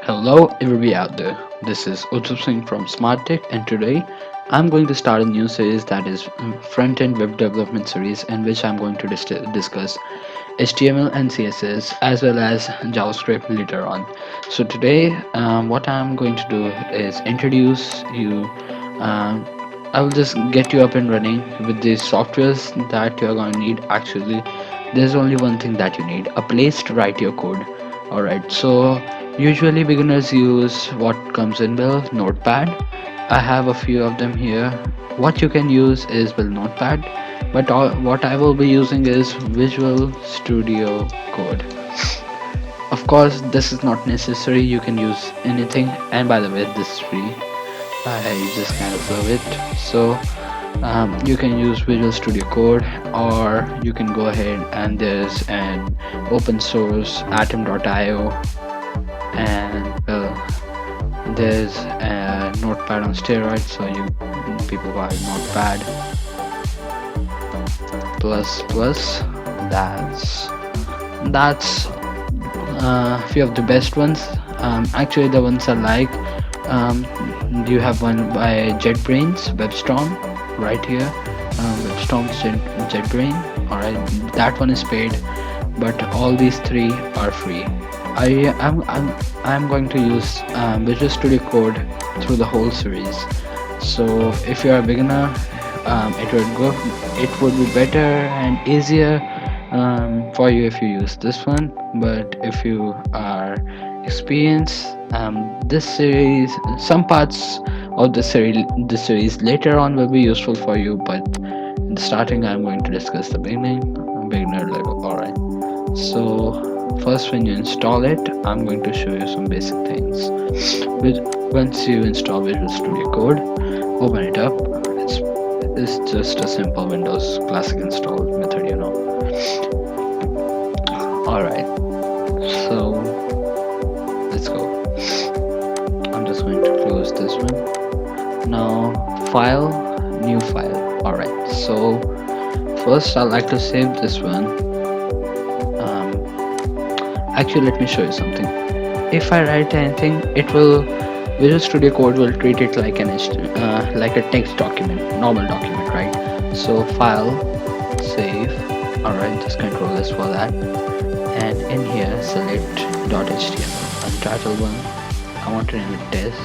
Hello everybody out there. This is Utsup from Smart Tech, and today I'm going to start a new series that is front-end web development series, in which I'm going to discuss HTML and CSS as well as JavaScript later on. So today, what I'm going to do is introduce you. Um, I will just get you up and running with the softwares that you're going to need. Actually, there's only one thing that you need: a place to write your code. Alright, so usually beginners use what comes in built Notepad. I have a few of them here. What you can use is build Notepad, but what I will be using is Visual Studio Code. Of course, this is not necessary. You can use anything, and by the way, this is free. I just kind of love it. So you can use Visual Studio Code, or you can go ahead and there's an open source atom.io, and there's a Notepad on steroids, so you people buy Notepad plus plus. That's a few of the best ones. Actually, the ones I like. Um, you have one by JetBrains, WebStorm, right here. WebStorm's JetBrain. Alright, that one is paid, but all these three are free. I'm going to use Visual Studio Code through the whole series. So if you're a beginner, it would be better and easier for you if you use this one. But if you are experienced, this series, some parts of the series later on will be useful for you. But in the starting, I'm going to discuss the beginner level. All right. So first, when you install it, I'm going to show you some basic things. Once you install Visual Studio Code, open it up. It's just a simple Windows classic install method, Alright, so let's go. I'm just going to close this one. Now, file, new file. Alright, so first I'd like to save this one. Actually, let me show you something. If I write anything, Visual Studio Code will treat it like like a text document, normal document, right? So file, save. Alright, just control this for that. And in here, select .html, untitled one. I want to name it test.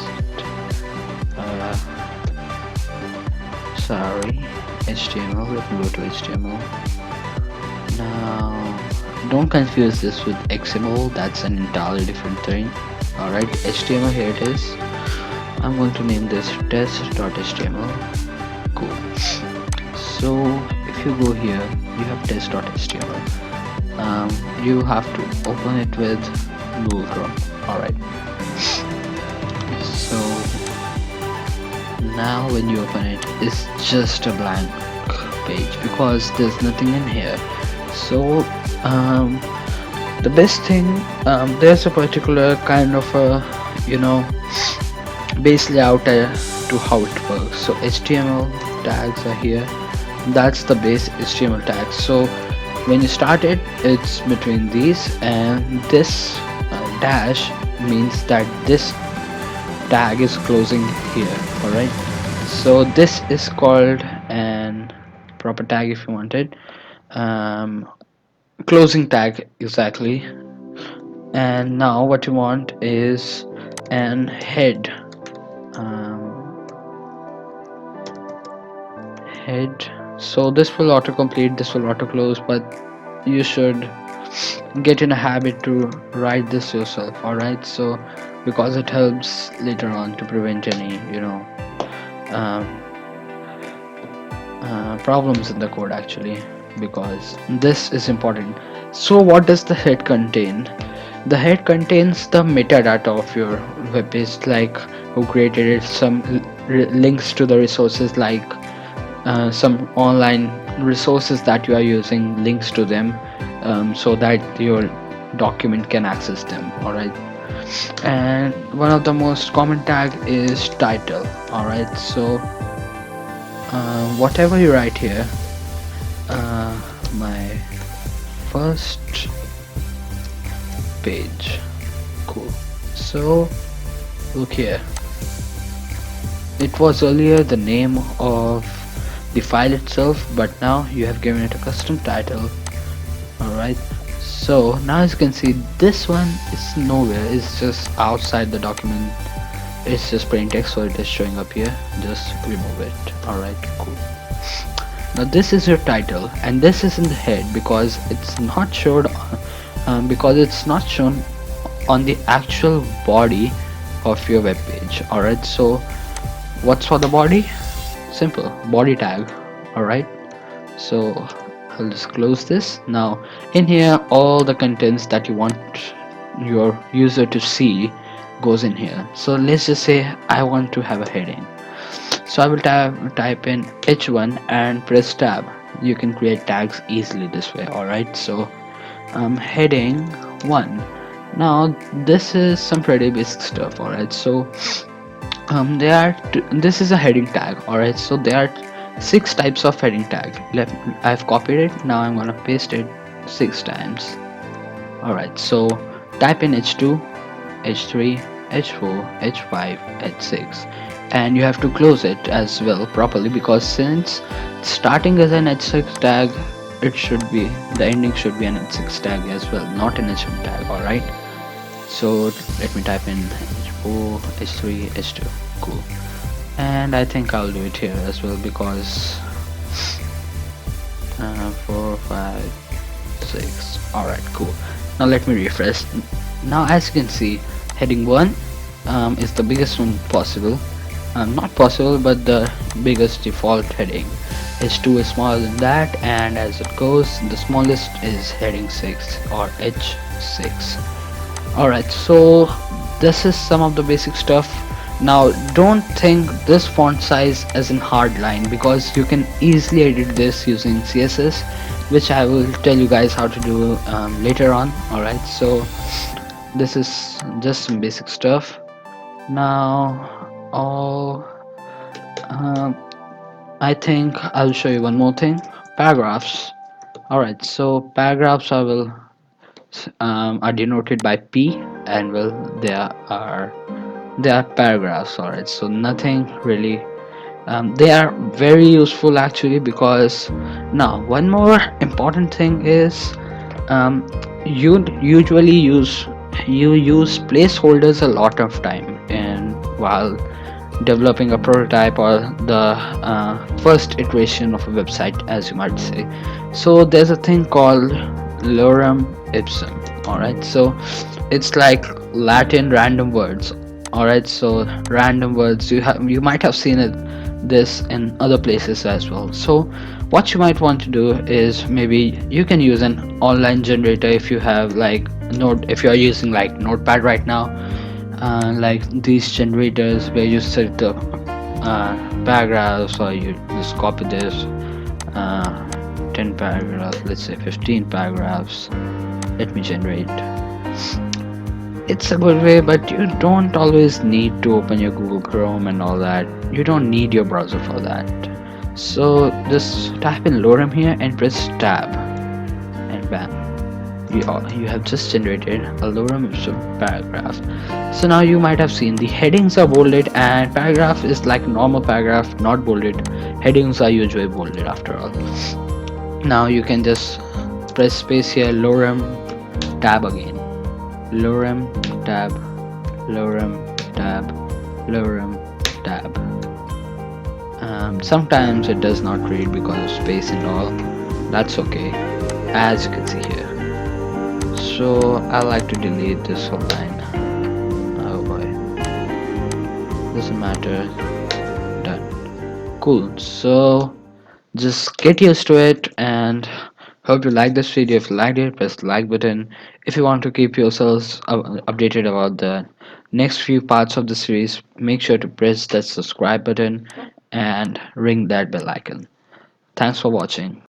Sorry, HTML. Let me go to HTML. Now, don't confuse this with XML. That's an entirely different thing. Alright, HTML, here it is. I'm going to name this test.html. Cool. So if you go here, you have test.html. You have to open it with Google Chrome. Alright. So now when you open it, it's just a blank page because there's nothing in here. So the best thing, there's a particular kind of a base layout to how it works. So HTML tags are here. That's the base HTML tags. So when you start it, it's between these, and this dash means that this tag is closing here. Alright, so this is called an proper tag if you want it. Closing tag, exactly. And now what you want is an head. Head. So this will autocomplete, this will auto close, but you should get in a habit to write this yourself. Alright, so because it helps later on to prevent any problems in the code, actually, because this is important. So what does the head contain? The head contains the metadata of your web page, like who created it, some links to the resources, like some online resources that you are using, links to them, so that your document can access them. Alright, and one of the most common tag is title. Alright, so whatever you write here, my first page. Cool. So look here, it was earlier the name of the file itself, but now you have given it a custom title. Alright, so now as you can see, this one is nowhere, it's just outside the document. It's just plain text, so it is showing up here. Just remove it. Alright, cool. Now this is your title, and this is in the head because it's not showed on the actual body of your web page. Alright, so what's for the body? Simple, body tag. Alright, so I'll just close this. Now in here, all the contents that you want your user to see goes in here. So let's just say I want to have a heading, so I will type in h1 and press tab. You can create tags easily this way. Alright, so heading 1. Now this is some pretty basic stuff. Alright, so this is a heading tag. Alright, so there are 6 types of heading tag. I've copied it. Now I'm gonna paste it 6 times. Alright, so type in h2, h3, h4, h5, h6, and you have to close it as well properly, because since starting as an h6 tag, it should be, the ending should be an h6 tag as well, not an h1 tag. Alright, so let me type in h4, h3, h2. Cool. And I think I'll do it here as well, because 4, 5, 6. Alright, cool. Now let me refresh. Now as you can see, heading 1 is the biggest one possible. Not possible, but the biggest default heading. H2 is smaller than that, and as it goes, the smallest is heading 6 or H6. Alright, so this is some of the basic stuff. Now don't think this font size as in hardline, because you can easily edit this using CSS, which I will tell you guys how to do later on. Alright, so this is just some basic stuff. Now I think I'll show you one more thing, paragraphs. Alright, so paragraphs are denoted by P, and well, they are paragraphs. Alright, so nothing really, they are very useful actually, because now one more important thing is, you usually use placeholders a lot of time, and while developing a prototype or the first iteration of a website, as you might say. So there's a thing called Lorem Ipsum. Alright, so it's like Latin random words. Alright, so random words, you might have seen this in other places as well. So what you might want to do is, maybe you can use an online generator if you have like if you are using like Notepad right now, like these generators where you set the paragraphs, or you just copy this 10 paragraphs, let's say 15 paragraphs. Let me generate. It's a good way, but you don't always need to open your Google Chrome and all that. You don't need your browser for that. So just type in Lorem here and press tab, and bam, you have just generated a Lorem Ipsum paragraph. So now you might have seen the headings are bolded, and paragraph is like normal paragraph, not bolded. Headings are usually bolded after all. Now you can just press space here, Lorem, tab again, Lorem, tab, Lorem, tab, Lorem, tab. Sometimes it does not read because of space and all. That's okay, as you can see here. So I like to delete this whole line. Oh boy, doesn't matter. Done. Cool. So just get used to it, and hope you like this video. If you liked it, press the like button. If you want to keep yourselves updated about the next few parts of the series, make sure to press that subscribe button and ring that bell icon. Thanks for watching.